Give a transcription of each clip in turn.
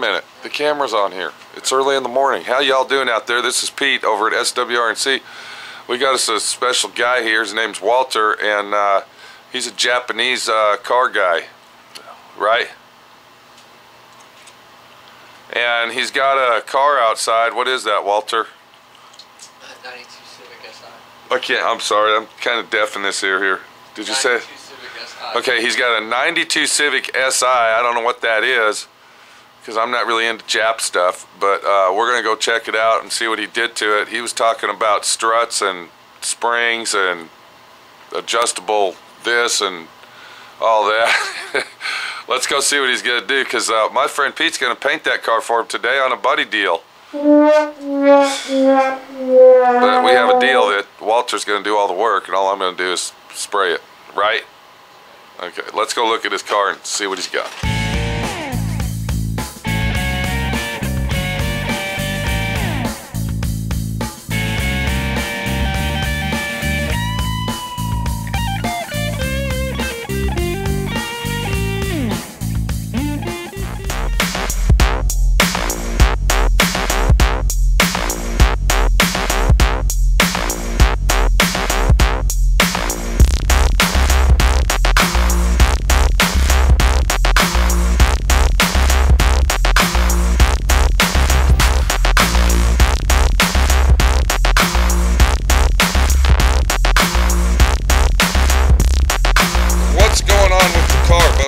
minute. The camera's on here. It's early in the morning. How y'all doing out there? This is Pete over at SWRNC. We got us a special guy here. His name's Walter, and he's a Japanese car guy, right? And he's got a car outside. What is that, Walter? 92 Civic SI. I'm sorry. I'm kind of deaf in this ear here. Did you say? 92 Civic SI. Okay, he's got a 92 Civic SI. I don't know what that is, because I'm not really into Jap stuff, but we're going to go check it out and see what he did to it. He was talking about struts and springs and adjustable this and all that. Let's go see what he's going to do, because my friend Pete's going to paint that car for him today on a buddy deal. But we have a deal that Walter's going to do all the work, and all I'm going to do is spray it, right? Okay, let's go look at his car and see what he's got.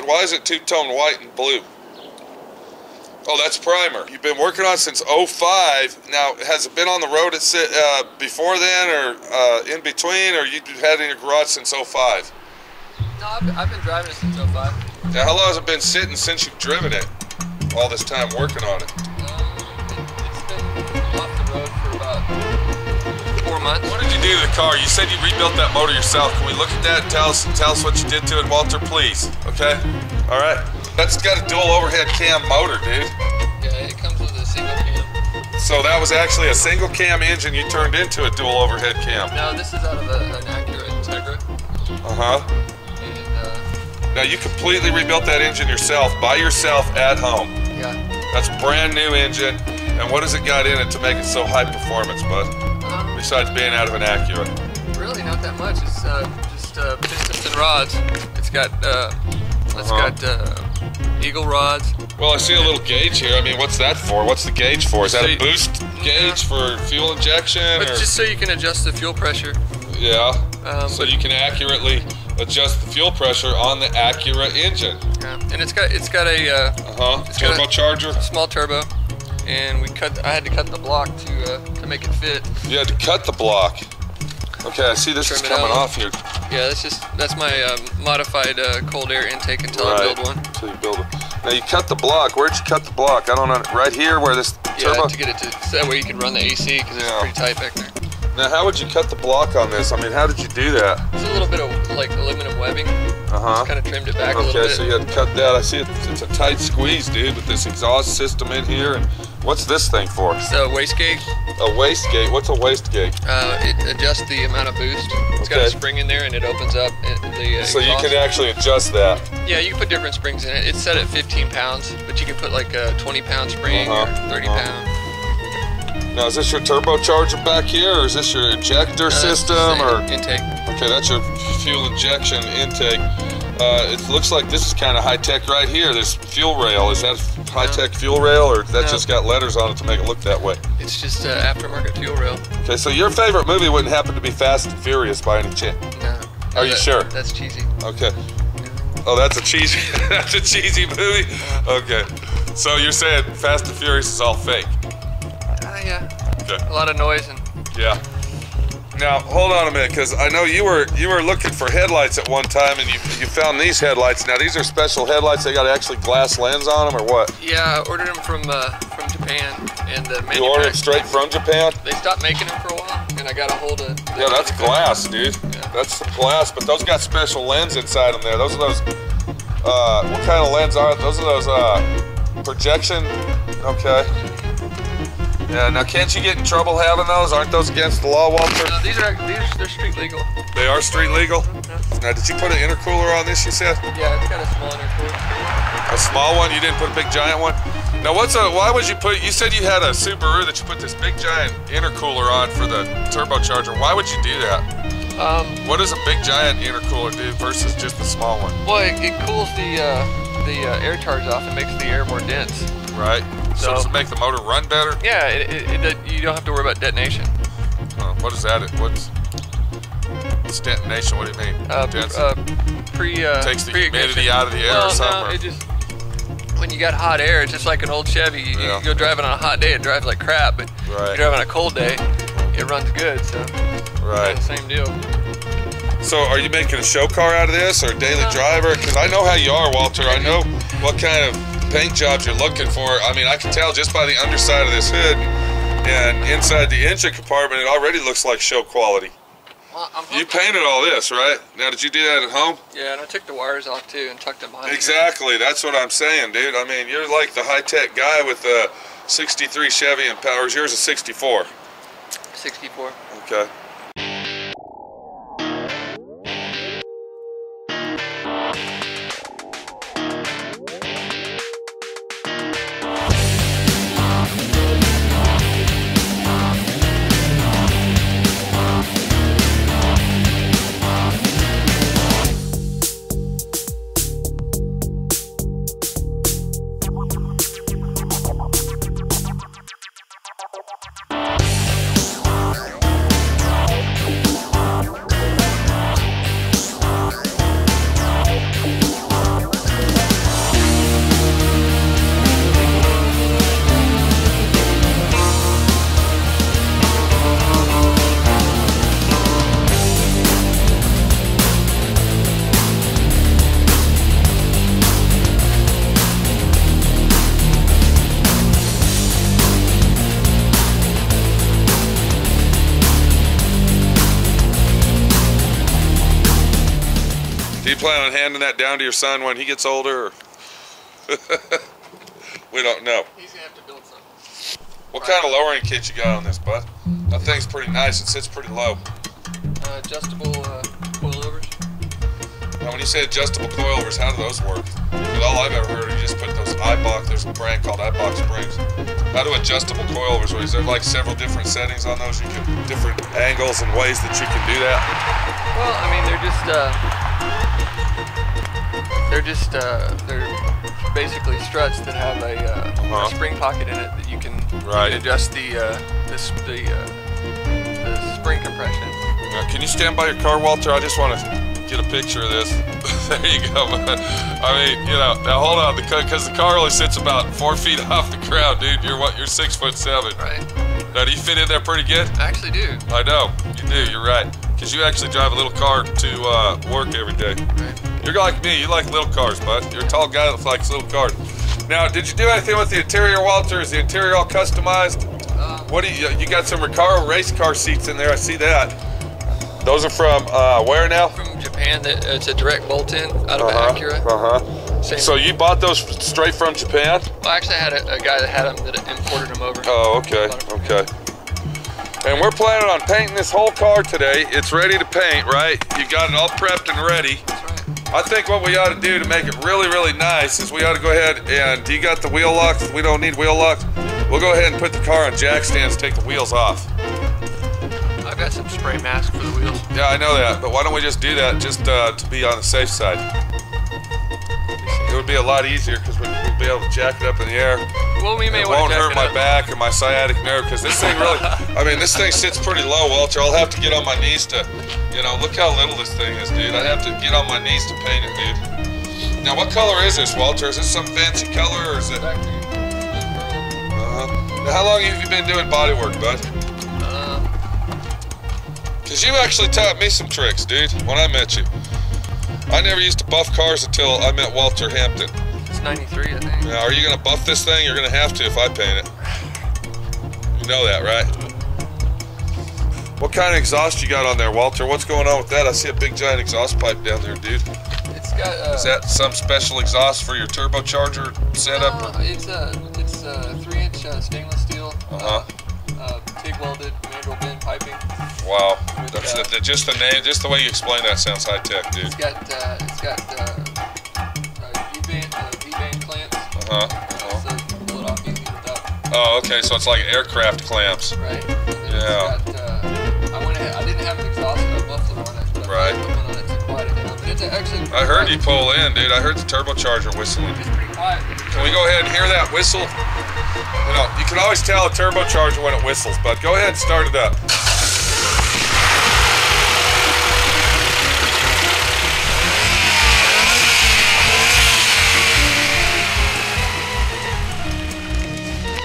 Why is it two-tone white and blue? Oh, that's primer. You've been working on it since '05. Now, has it been on the road before then, or in between, or you've had it in your garage since '05? No, I've been driving it since '05. Now, how long has it been sitting since you've driven it? All this time working on it? It's been off the road for about 4 months. What did you do to the car? You said you rebuilt that motor yourself. Can we look at that and tell us what you did to it, Walter, please? Okay? All right. That's got a dual overhead cam motor, dude. Yeah, it comes with a single cam. So that was actually a single cam engine you turned into a dual overhead cam. No, this is out of an Acura Integra. Uh-huh. And, now you completely rebuilt that engine yourself, by yourself, at home. Yeah. That's a brand new engine. And what has it got in it to make it so high performance, bud? Besides being out of an Acura. Really, not that much. It's just pistons and rods. It's got Eagle rods. Well, I see a little gauge here. I mean, what's that for? What's the gauge for? Is that a boost gauge for fuel injection? But just so you can adjust the fuel pressure. Yeah. So you can accurately adjust the fuel pressure on the Acura engine. Yeah. And it's got a turbocharger. Small turbo. And I had to cut the block to make it fit. You had to cut the block. Okay, I see this is coming off here. Yeah, that's my modified cold air intake until I build one. Until you build it. Now you cut the block. Where'd you cut the block? I don't know. Right here, where this turbo. Yeah, to get it so that way you can run the AC, because it's pretty tight back there. Now, how would you cut the block on this? I mean, how did you do that? It's a little bit of like aluminum webbing. Just kind of trimmed it back a little bit. Okay, so you had to cut that. I see it's a tight squeeze, dude, with this exhaust system in here. And what's this thing for? It's a wastegate. A wastegate? What's a wastegate? It adjusts the amount of boost. It's got a spring in there, and it opens up the So you can actually adjust that? Yeah, you can put different springs in it. It's set at 15 pounds, but you can put like a 20-pound spring or 30-pound. Now, is this your turbocharger back here, or is this your injector system? Or intake. Okay, that's your fuel injection intake. It looks like this is kind of high-tech right here, this fuel rail. Is that high-tech fuel rail, or that just got letters on it to make it look that way? It's just aftermarket fuel rail. Okay, so your favorite movie wouldn't happen to be Fast and Furious by any chance? No. Are you sure? That's cheesy. Okay. Oh, that's a cheesy that's a cheesy movie? Okay. So you're saying Fast and Furious is all fake? Yeah. Okay. A lot of noise and... Yeah. Now, hold on a minute, because I know you were looking for headlights at one time, and you found these headlights. Now, these are special headlights. They got actually glass lens on them, or what? Yeah, I ordered them from Japan, and the manufacturer... You ordered them straight from Japan? They stopped making them for a while, and I got a hold of... Yeah, that's glass, dude. Yeah. That's some glass, but those got special lens inside them there. Those are those... what kind of lens are those? Those are those projection... Okay. Yeah, now can't you get in trouble having those? Aren't those against the law, Walter? No, they're street legal. They are street legal? Yeah. Now, did you put an intercooler on this, you said? Yeah, it's got a small intercooler. A small one? You didn't put a big giant one? Now why would you put, you said you had a Subaru that you put this big giant intercooler on for the turbocharger. Why would you do that? What does a big giant intercooler do versus just a small one? Well, it cools the air charge off and makes the air more dense. Right. So does it make the motor run better? Yeah, you don't have to worry about detonation. What is that? What's detonation? What do you mean? Takes the humidity out of the air or something? No, it just, when you got hot air, it's just like an old Chevy. You go driving on a hot day, it drives like crap, but you drive on a cold day, it runs good, so right. The same deal. So are you making a show car out of this or a daily driver? Because I know how you are, Walter. I know what kind of paint jobs you're looking for. I mean, I can tell just by the underside of this hood and inside the engine compartment, it already looks like show quality. Well, you painted all this, right? Now, did you do that at home? Yeah, and I took the wires off too and tucked them behind. Exactly, that's what I'm saying, dude. I mean, you're like the high-tech guy with a 63 Chevy and powers. Yours is 64. 64. Okay. Do you plan on handing that down to your son when he gets older? Or? We don't know. He's gonna have to build something. What kind of lowering kit you got on this, bud? That thing's pretty nice. It sits pretty low. Adjustable coilovers. Now, when you say adjustable coilovers, how do those work? Because all I've ever heard, you just put those iBox. There's a brand called iBox Springs. How do adjustable coilovers work? Is there like several different settings on those? You can different angles and ways that you can do that. Well, I mean, they're basically struts that have a spring pocket in it that you can adjust the spring compression. Can you stand by your car, Walter? I just want to get a picture of this. There you go. I mean, you know, now hold on, because the car only sits about 4 feet off the ground, dude. You're 6'7". Right. Now, do you fit in there pretty good? I actually do. I know, you do, you're right. Because you actually drive a little car to work every day. Right. You're like me, you like little cars, bud. You're a tall guy that likes little cars. Now, did you do anything with the interior, Walter? Is the interior all customized? What do you got some Recaro race car seats in there, I see that. Those are from where now? From Japan. It's a direct bolt-in out of Acura. So you bought those straight from Japan? Well, actually, I had a guy that had them that imported them over. Oh, okay, okay. And we're planning on painting this whole car today. It's ready to paint, right? You got it all prepped and ready. That's right. I think what we ought to do to make it really, really nice is we ought to go ahead and, do you got the wheel locks? We don't need wheel locks. We'll go ahead and put the car on jack stands, take the wheels off. I've got some spray mask for the wheels. Yeah, I know that, but why don't we just do that just to be on the safe side? It would be a lot easier because we'd be able to jack it up in the air. Well, we may it want won't to hurt my back or my sciatic nerve because this thing really, I mean, this thing sits pretty low, Walter. I'll have to get on my knees to, you know, look how little this thing is, dude. I'd have to get on my knees to paint it, dude. Now, what color is this, Walter? Is this some fancy color or is it? Back to you. Now, how long have you been doing bodywork, bud? Because you actually taught me some tricks, dude, when I met you. I never used to buff cars until I met Walter Hampton. It's 93, I think. Now, are you going to buff this thing? You're going to have to if I paint it. You know that, right? What kind of exhaust you got on there, Walter? What's going on with that? I see a big giant exhaust pipe down there, dude. It's got. Is that some special exhaust for your turbocharger setup? It's a 3-inch stainless steel. TIG welded manual bend piping. Wow, just the name, just the way you explain that sounds high tech, dude. It's got V-band So pull it off easy without. Oh, okay. So it's like aircraft clamps. Right. Yeah. I didn't have an exhaust muffler on it. But right. On it to quiet it down. But it's actually. I heard you pull in, dude. I heard the turbocharger whistling. It's pretty quiet. Can we go ahead and hear that whistle? You know, you can always tell a turbocharger when it whistles, but go ahead and start it up.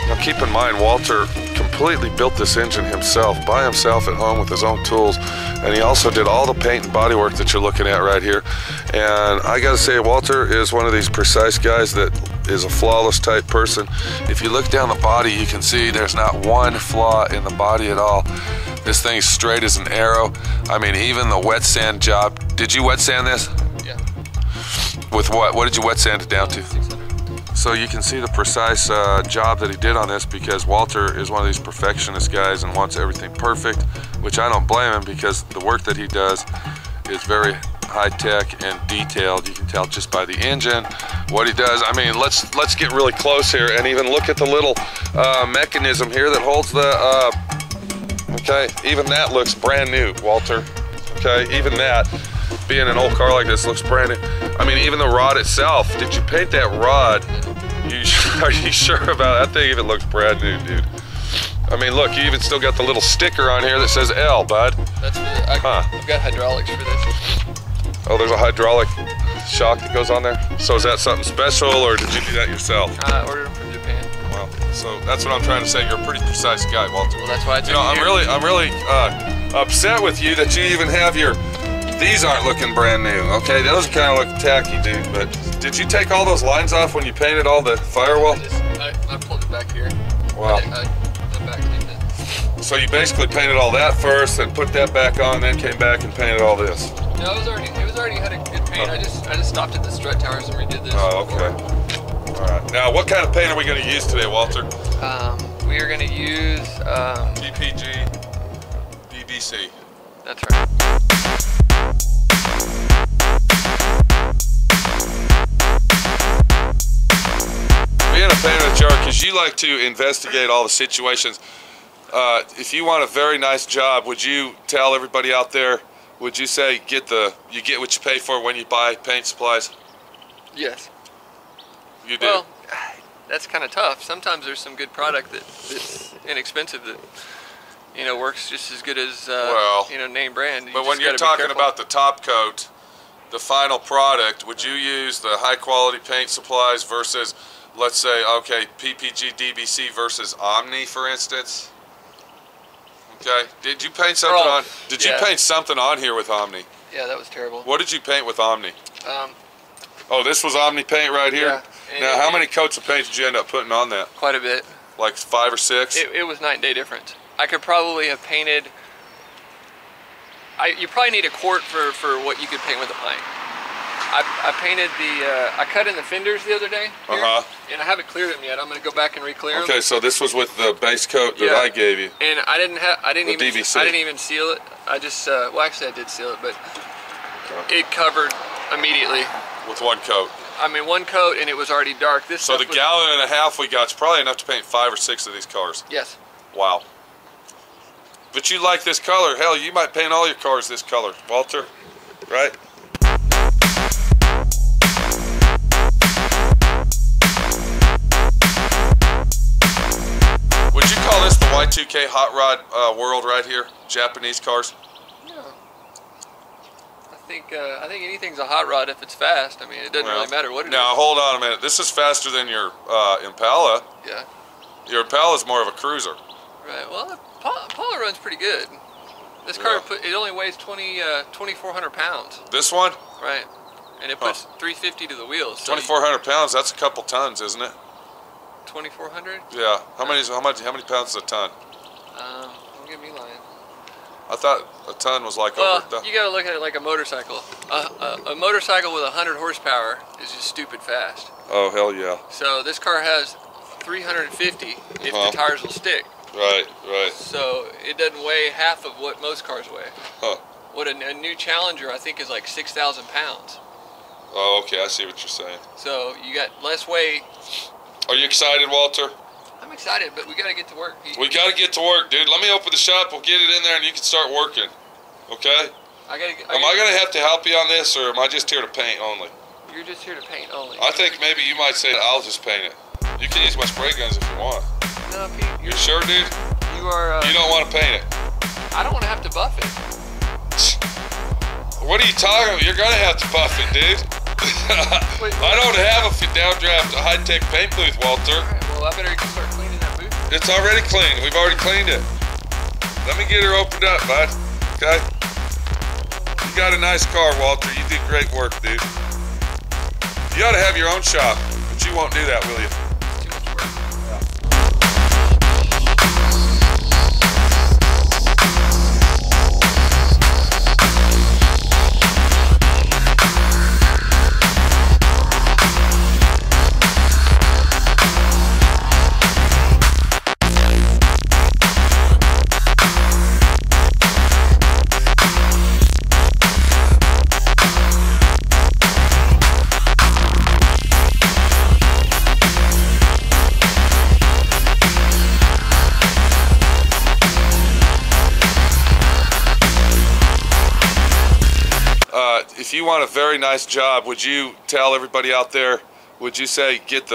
Now keep in mind, Walter completely built this engine himself, by himself at home with his own tools, and he also did all the paint and body work that you're looking at right here. And I gotta say, Walter is one of these precise guys that is a flawless type person. If you look down the body, you can see there's not one flaw in the body at all. This thing's straight as an arrow. I mean, even the wet sand job. Did you wet sand this? Yeah. With what? What did you wet sand it down to? 600. So you can see the precise job that he did on this, because Walter is one of these perfectionist guys and wants everything perfect, which I don't blame him, because the work that he does is very high-tech and detailed. You can tell just by the engine what he does. I mean, let's get really close here and even look at the little mechanism here that holds the okay, even that looks brand new, Walter. Okay, even that, being an old car like this, looks brand new. I mean, even the rod itself, did you paint that rod? Are you sure about that thing? Even looks brand new, dude. I mean, look, you even still got the little sticker on here that says L, bud. That's for the, I've got hydraulics for this. Oh, there's a hydraulic shock that goes on there? So is that something special, or did you do that yourself? I ordered them from Japan. Well, so that's what I'm trying to say. You're a pretty precise guy, Walter. Well, that's why I took I'm really upset with you that you even have your. These aren't looking brand new. Okay, those kind of look tacky, dude. But did you take all those lines off when you painted all the firewall? I pulled it back here. Wow. I back cleaned it. So you basically painted all that first, then put that back on, then came back and painted all this. No, it was already had a good paint. I just stopped at the strut towers and redid this. Oh, okay. All right. Now, what kind of paint are we going to use today, Walter? We are going to use PPG, BBC. That's right. Being a painter in the jar, because you like to investigate all the situations. If you want a very nice job, would you tell everybody out there? Would you say you get what you pay for when you buy paint supplies? Yes. You do. Well, that's kind of tough. Sometimes there's some good product that's inexpensive that works just as good as name brand. But when you're talking about the top coat, the final product, would you use the high quality paint supplies versus, let's say, okay, PPG DBC versus Omni, for instance? Okay. Did you paint something on? Did you paint something on here with Omni? Yeah, that was terrible. What did you paint with Omni? Oh, this was Omni paint right here. Yeah. Now, how many coats of paint did you end up putting on that? Quite a bit. Like 5 or 6. It was night and day difference. I could probably have painted. You probably need a quart for what you could paint with a pint. I painted I cut in the fenders the other day here, and I haven't cleared them yet. I'm going to go back and re-clear them. Okay, so this was with the base coat that I gave you. And I didn't even seal it. I just well, actually I did seal it, but it covered immediately with one coat. I mean, one coat, and it was already dark. So the gallon and a half we got is probably enough to paint 5 or 6 of these cars. Yes. Wow. But you like this color. Hell, you might paint all your cars this color, Walter. Right? Would you call this the Y2K hot rod world right here? Japanese cars? Yeah. I think anything's a hot rod if it's fast. I mean, it doesn't really matter what it is. Now, hold on a minute. This is faster than your Impala. Yeah. Your Impala's more of a cruiser. Right. Well, Impala runs pretty good. This car, it only weighs 2,400 pounds. This one? Right. And it puts 350 to the wheels. So 2,400 pounds, that's a couple tons, isn't it? 2,400? Yeah. How many pounds is a ton? Don't get me lying. I thought a ton was like over. You got to look at it like a motorcycle. A motorcycle with 100 horsepower is just stupid fast. Oh, hell yeah. So this car has 350 if the tires will stick. Right, right. So it doesn't weigh half of what most cars weigh. Huh. What a new Challenger, I think, is like 6,000 pounds. Oh, okay, I see what you're saying. So you got less weight Are you excited, Walter? I'm excited, but we got to get to work. We got to get to work, dude. Let me open the shop. We'll get it in there, and you can start working. Okay? Am I going to have to help you on this, or am I just here to paint only? You're just here to paint only. I think maybe you might say I'll just paint it. You can use my spray guns if you want. No, Pete. You sure, dude? You are. You don't want to paint it. I don't want to have to buff it. What are you talking about? You're going to have to buff it, dude. Wait, I don't have a downdraft high-tech paint booth, Walter. All right, well, I better start cleaning that booth. It's already clean. We've already cleaned it. Let me get her opened up, bud. Okay? You got a nice car, Walter. You do great work, dude. You ought to have your own shop, but you won't do that, will you? Too much work. If you want a very nice job, would you tell everybody out there, would you say you get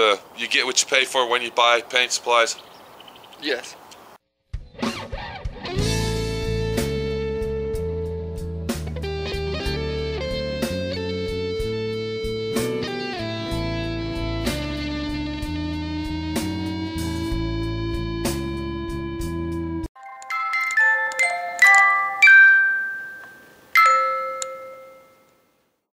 what you pay for when you buy paint supplies? Yes.